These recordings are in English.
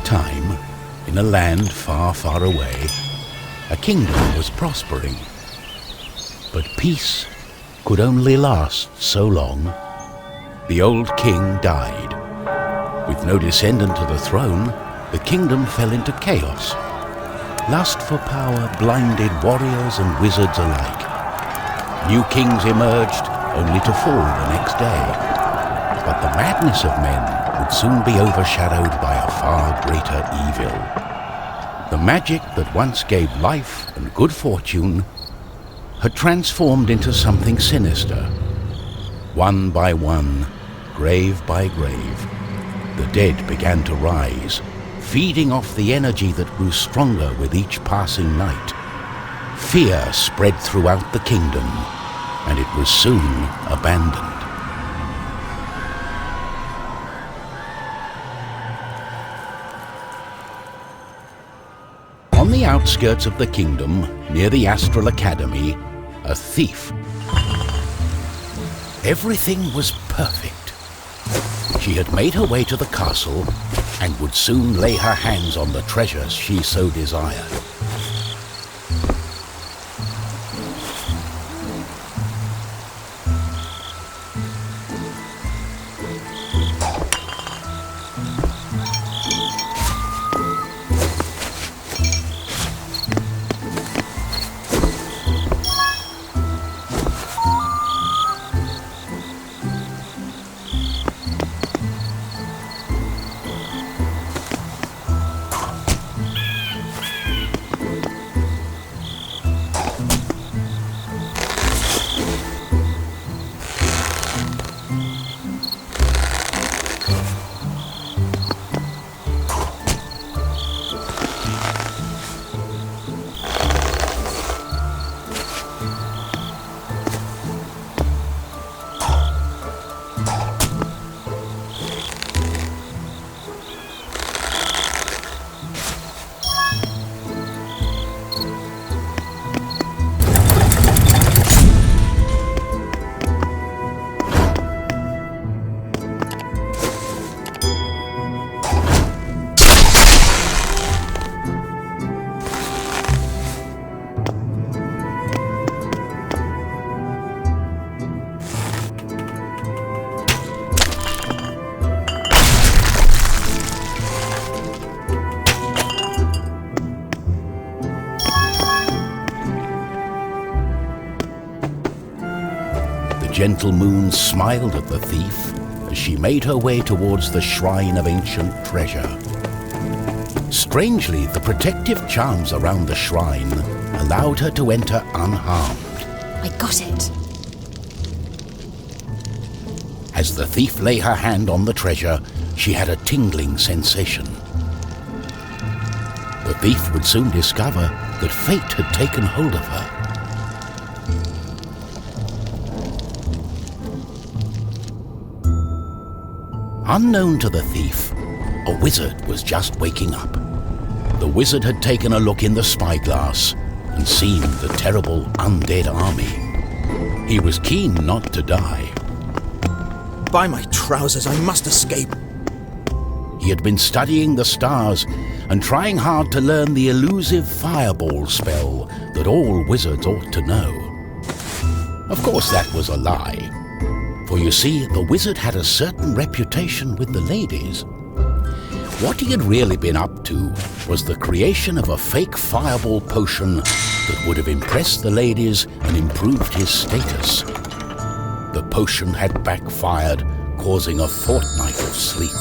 time, in a land far, far away, a kingdom was prospering. But peace could only last so long. The old king died. With no descendant to the throne, the kingdom fell into chaos. Lust for power blinded warriors and wizards alike. New kings emerged, only to fall the next day. But the madness of men would soon be overshadowed by a far greater evil. The magic that once gave life and good fortune had transformed into something sinister. One by one, grave by grave, the dead began to rise, feeding off the energy that grew stronger with each passing night. Fear spread throughout the kingdom, and it was soon abandoned. On the outskirts of the kingdom, near the Astral Academy, a thief. Everything was perfect. She had made her way to the castle and would soon lay her hands on the treasures she so desired. The gentle moon smiled at the thief as she made her way towards the shrine of ancient treasure. Strangely, the protective charms around the shrine allowed her to enter unharmed. I got it. As the thief lay her hand on the treasure, she had a tingling sensation. The thief would soon discover that fate had taken hold of her. Unknown to the thief, a wizard was just waking up. The wizard had taken a look in the spyglass and seen the terrible undead army. He was keen not to die. By my trousers, I must escape. He had been studying the stars and trying hard to learn the elusive fireball spell that all wizards ought to know. Of course, that was a lie. For you see, the wizard had a certain reputation with the ladies. What he had really been up to was the creation of a fake fireball potion that would have impressed the ladies and improved his status. The potion had backfired, causing a fortnight of sleep.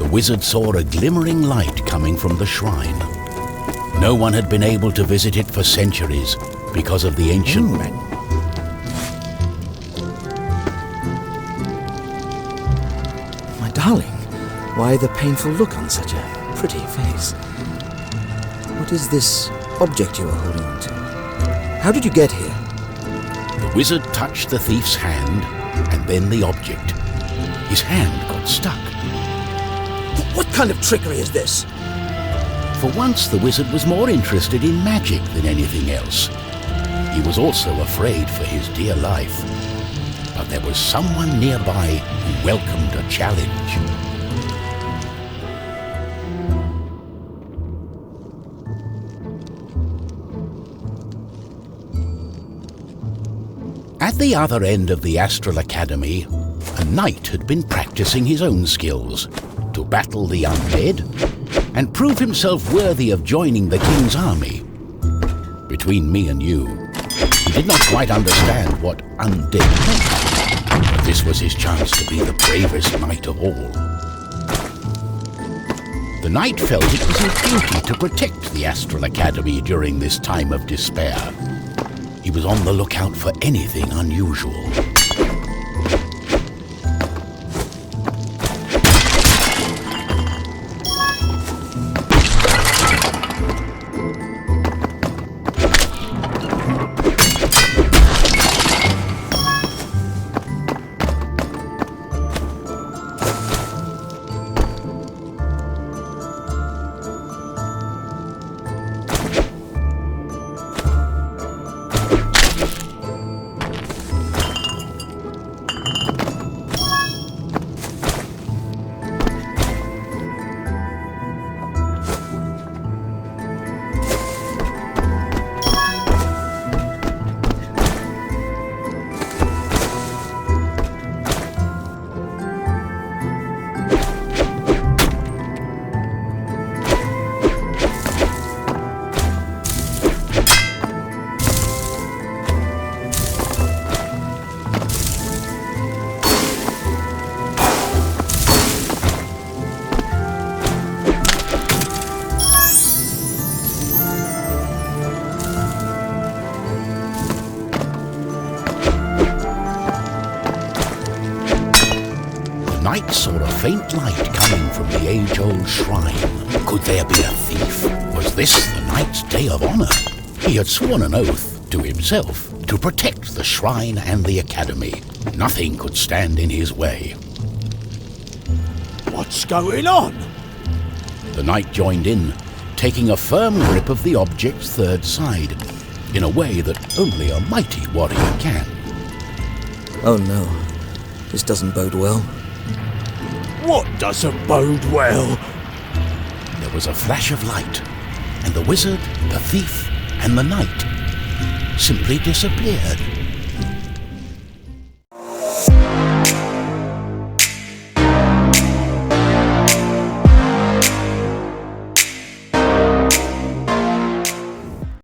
wizard saw a glimmering light coming from the shrine. No one had been able to visit it for centuries because of the ancient My darling, why the painful look on such a pretty face? What is this object you are holding on to? How did you get here? The wizard touched the thief's hand and then the object. His hand got stuck. What kind of trickery is this? For once, the wizard was more interested in magic than anything else. He was also afraid for his dear life. But there was someone nearby who welcomed a challenge. At the other end of the Astral Academy, a knight had been practicing his own skills to battle the undead and prove himself worthy of joining the king's army. Between me and you, he did not quite understand what undead meant, but this was his chance to be the bravest knight of all. The knight felt it was his duty to protect the Astral Academy during this time of despair. He was on the lookout for anything unusual. Knight saw a faint light coming from the age-old shrine. Could there be a thief? Was this the knight's day of honor? He had sworn an oath to himself to protect the shrine and the academy. Nothing could stand in his way. What's going on? The knight joined in, taking a firm grip of the object's third side, in a way that only a mighty warrior can. Oh no, this doesn't bode well. What doesn't bode well? There was a flash of light, and the wizard, the thief, and the knight simply disappeared.